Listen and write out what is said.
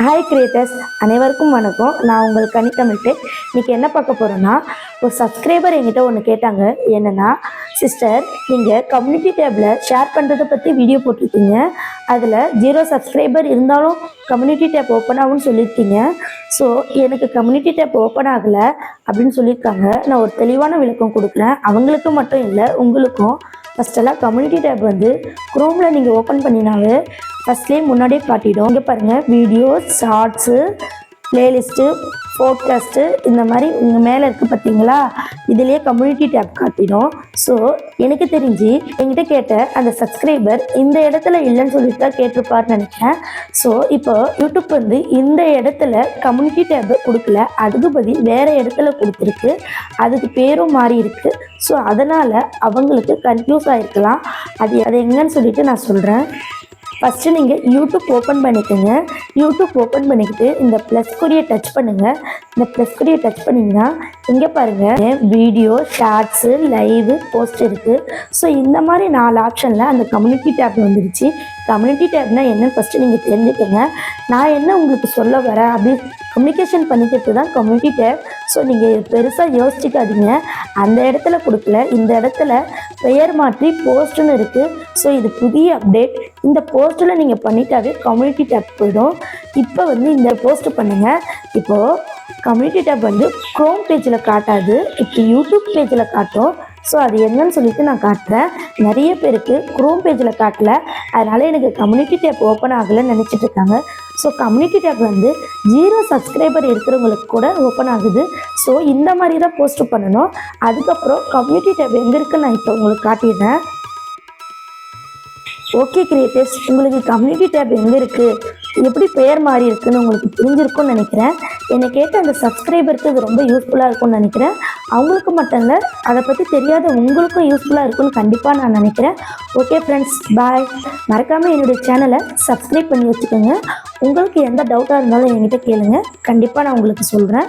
Hi creators, அனைவருக்கும் வணக்கம். நான் உங்கள் கனிதமிழ் டெக். இன்றைக்கி என்ன பார்க்க போகிறோன்னா, ஒரு சப்ஸ்கிரைபர் என்கிட்ட ஒன்று கேட்டாங்க. என்னென்னா, சிஸ்டர் நீங்கள் கம்யூனிட்டி டேப்பில் ஷேர் பண்ணுறதை பற்றி வீடியோ போட்டிருக்கீங்க. அதில் 0 சப்ஸ்கிரைபர் இருந்தாலும் கம்யூனிட்டி டேப் ஓப்பன் ஆகும்னு சொல்லியிருக்கீங்க. ஸோ எனக்கு கம்யூனிட்டி டேப் ஓப்பன் ஆகலை அப்படின்னு சொல்லியிருக்காங்க. நான் ஒரு தெளிவான விளக்கம் கொடுக்குறேன். அவங்களுக்கு மட்டும் இல்லை, உங்களுக்கும். ஃபஸ்ட்டெல்லாம் கம்யூனிட்டி டேப் வந்து குரோமில் நீங்கள் ஓப்பன் பண்ணினாவே ஃபஸ்ட்லேயே முன்னாடியே காட்டிடும். இங்கே பாருங்கள், வீடியோஸ், ஷார்ட்ஸு, ப்ளேலிஸ்ட்டு, போட்காஸ்ட்டு, இந்த மாதிரி இங்கே மேலே இருக்குது பார்த்தீங்களா, இதிலே கம்யூனிட்டி டேப் காட்டிடும். ஸோ எனக்கு தெரிஞ்சு என்கிட்ட கேட்ட அந்த சப்ஸ்கிரைபர் இந்த இடத்துல இல்லைன்னு சொல்லிட்டு தான் கேட்டிருப்பார்னு நினைக்கிறேன். ஸோ இப்போ யூடியூப் வந்து இந்த இடத்துல கம்யூனிட்டி டேப் கொடுக்கல, அதுக்கு பதில் வேறு இடத்துல கொடுத்துருக்கு. அதுக்கு பேரும் மாறி இருக்குது. ஸோ அதனால் அவங்களுக்கு கன்ஃபியூஸ் ஆகிருக்கலாம். அது எங்கன்னு சொல்லிட்டு நான் சொல்கிறேன். ஃபஸ்ட்டு நீங்கள் யூடியூப் ஓப்பன் பண்ணிக்கோங்க. யூடியூப் ஓப்பன் பண்ணிக்கிட்டு இந்த ப்ளஸ் குறியை டச் பண்ணுங்கள். இந்த ப்ளஸ் குறியை டச் பண்ணிங்கன்னா இங்கே பாருங்கள், வீடியோ, ஷார்ட்ஸு, லைவு, போஸ்ட் இருக்குது. ஸோ இந்த மாதிரி 4 ஆப்ஷனில் அந்த கம்யூனிட்டி டேப் வந்துடுச்சு. கம்யூனிட்டி டேப்னால் என்னன்னு ஃபஸ்ட்டு நீங்கள் தெரிஞ்சுக்கோங்க. நான் என்ன உங்களுக்கு சொல்ல வரேன் அப்படி கம்யூனிகேஷன் பண்ணிக்கிறது தான் கம்யூனிட்டி டேப். ஸோ நீங்கள் பெருசாக யோசிச்சிக்காதீங்க. அந்த இடத்துல கொடுக்கல, இந்த இடத்துல பெயர் மாற்றி போஸ்ட்டுன்னு இருக்குது. ஸோ இது புதிய அப்டேட். இந்த போஸ்ட்டில் நீங்கள் பண்ணிட்டாவே கம்யூனிட்டி டேப் போயிடும். இப்போ வந்து இந்த போஸ்ட் பண்ணுங்கள். இப்போது கம்யூனிட்டி டேப் வந்து க்ரோம் பேஜில் காட்டாது, இப்போ யூடியூப் பேஜில் காட்டும். ஸோ அது என்னன்னு சொல்லிட்டு நான் காட்டுறேன். நிறைய பேருக்கு க்ரோம் பேஜில் காட்டல, அதனால் எனக்கு கம்யூனிட்டி டேப் ஓப்பன் ஆகலைன்னு நினச்சிட்டு இருக்காங்க. ஸோ கம்யூனிட்டி டேப் வந்து 0 சப்ஸ்கிரைபர் இருக்கிறவங்களுக்கு கூட ஓப்பன் ஆகுது. ஸோ இந்த மாதிரி தான் போஸ்ட் பண்ணணும். அதுக்கப்புறம் கம்யூனிட்டி டேப் எங்கே இருக்குன்னு நான் இப்போ உங்களுக்கு காட்டிடுறேன். ஓகே கிரியேட்டர்ஸ், உங்களுக்கு கம்யூனிட்டி டேப் எங்கே இருக்குது, எப்படி பெயர் மாறி இருக்குன்னு உங்களுக்கு புரிஞ்சிருக்கும்னு நினைக்கிறேன். என்னை கேட்ட அந்த சப்ஸ்கிரைபருக்கு இது ரொம்ப யூஸ்ஃபுல்லாக இருக்கும்னு நினைக்கிறேன். அவங்களுக்கு மட்டும் இல்லை, அதை பற்றி தெரியாத உங்களுக்கும் யூஸ்ஃபுல்லாக இருக்கும்னு கண்டிப்பாக நான் நினைக்கிறேன். ஓகே ஃப்ரெண்ட்ஸ், பாய். மறக்காமல் என்னுடைய சேனலை சப்ஸ்கிரைப் பண்ணி வச்சுக்கோங்க. உங்களுக்கு எந்த டவுட்டாக இருந்தாலும் என்கிட்ட கேளுங்க, கண்டிப்பாக நான் உங்களுக்கு சொல்கிறேன்.